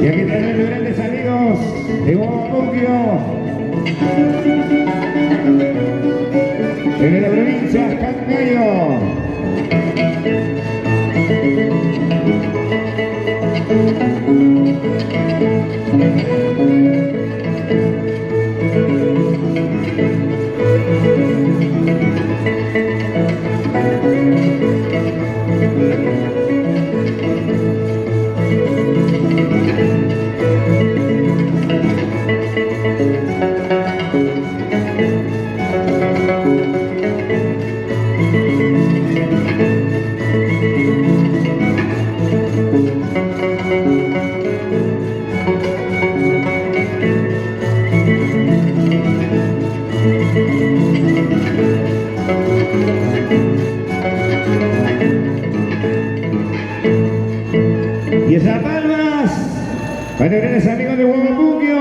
Y aquí tenemos los grandes amigos de Guamuquio, de la provincia Cangallo. Y esas palmas para los grandes amigos de Guamuquio.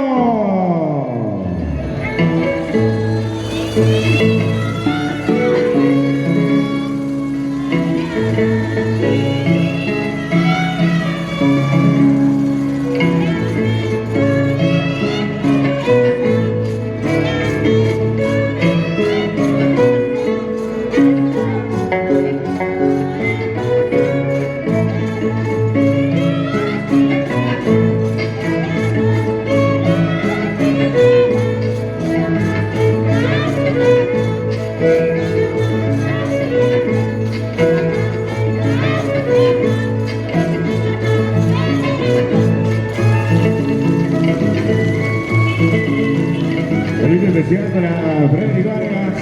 Saludo especial para Freddy Vargas.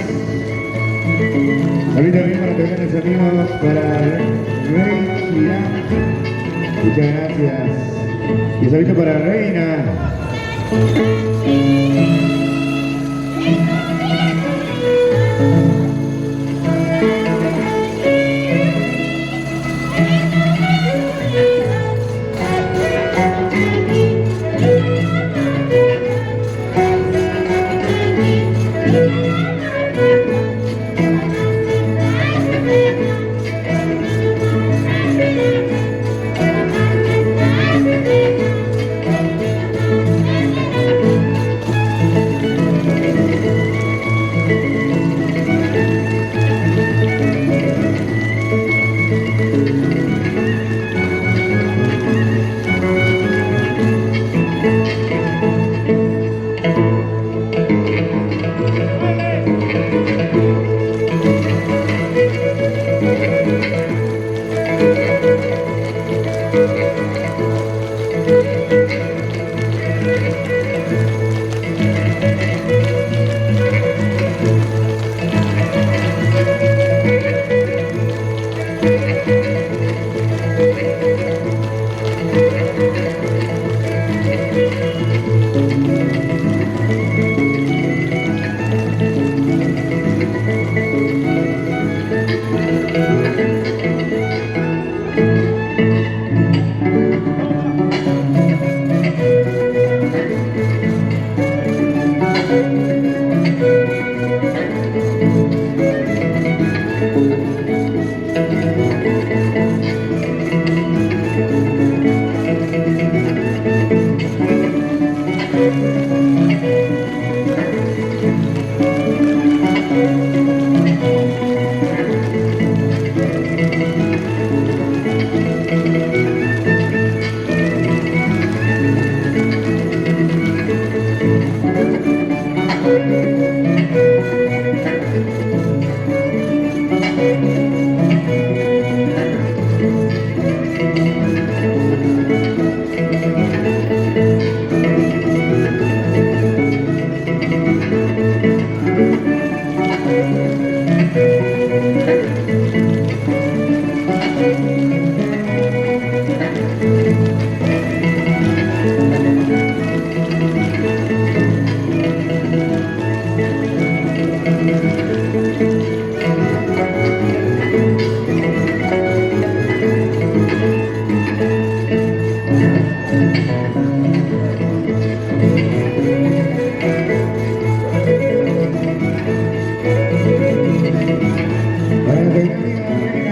Saludo también para los grandes amigos, para Rey Girán. Muchas gracias. Y saludo para Reina.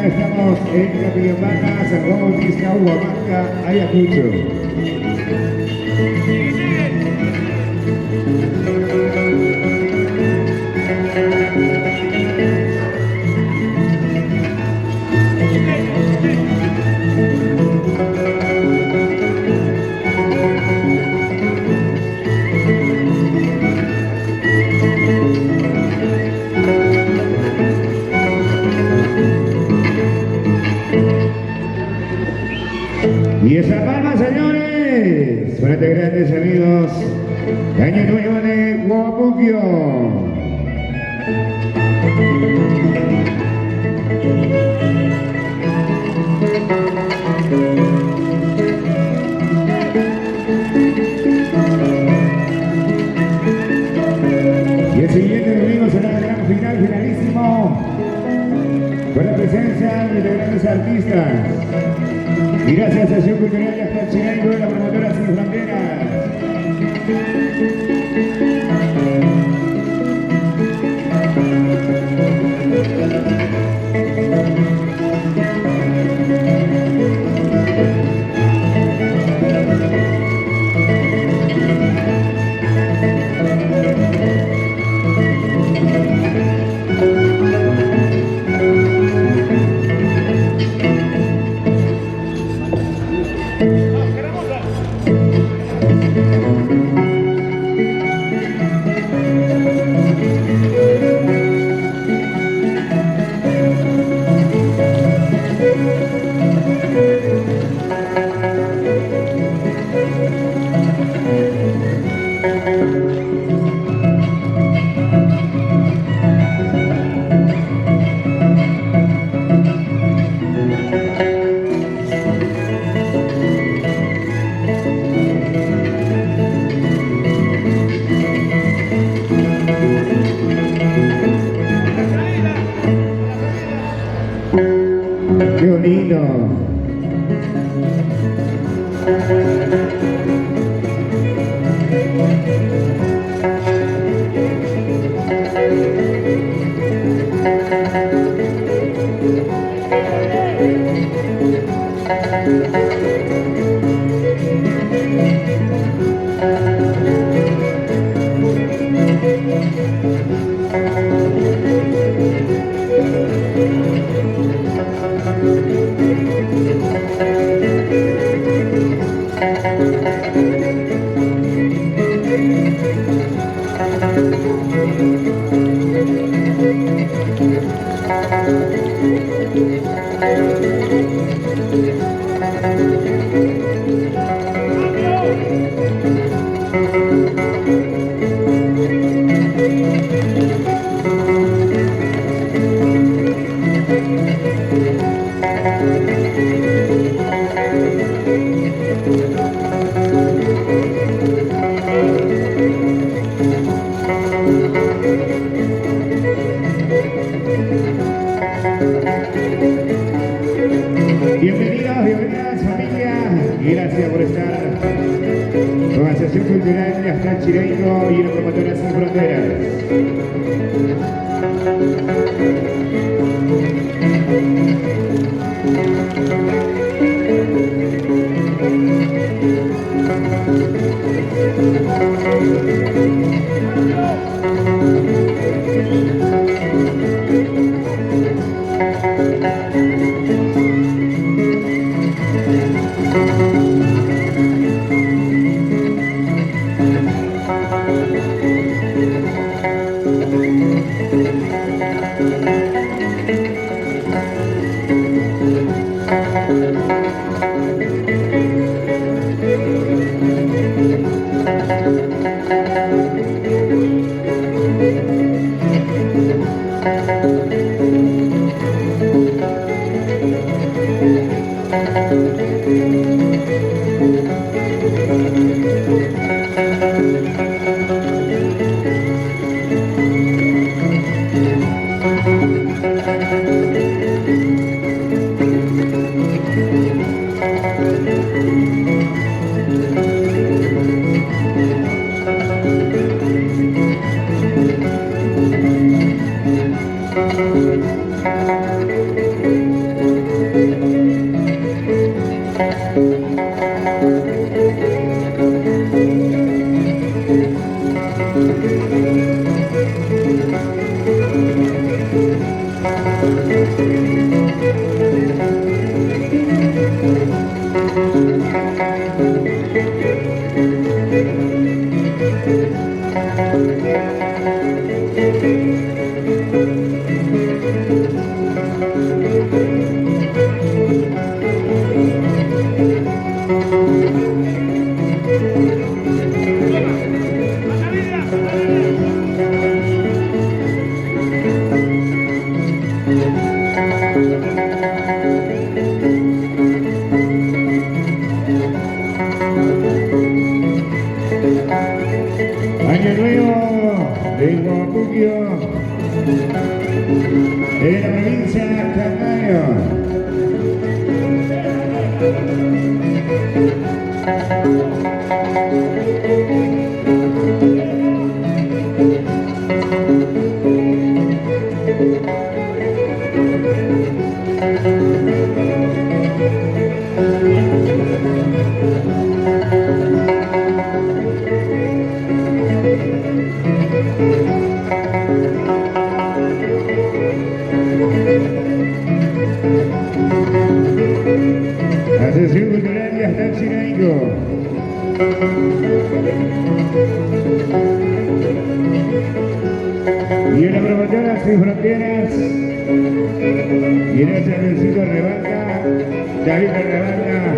Estamos en Capillomana, San Juan Bautista, Huamaca, Ayacucho. palmas, señores, para estos grandes amigos de Año Nuevo de Huapuquio. Y el siguiente domingo será el gran final, finalísimo, con la presencia de los grandes artistas. Y gracias a la Asociación Cultural de Astachiraico de la promotora Sin Fronteras. ¡Qué bonito! Bienvenidas familia, y gracias por estar con la Asociación Cultural de Astachiraico y la promotora Sin Fronteras. Año nuevo del Guapuquio de la provincia de Cantaño. Asociación Cultural de Astaxinaico. Y en la promotora Sin Fronteras, y en ese Luisito Rebaca, Chavita Rebaca,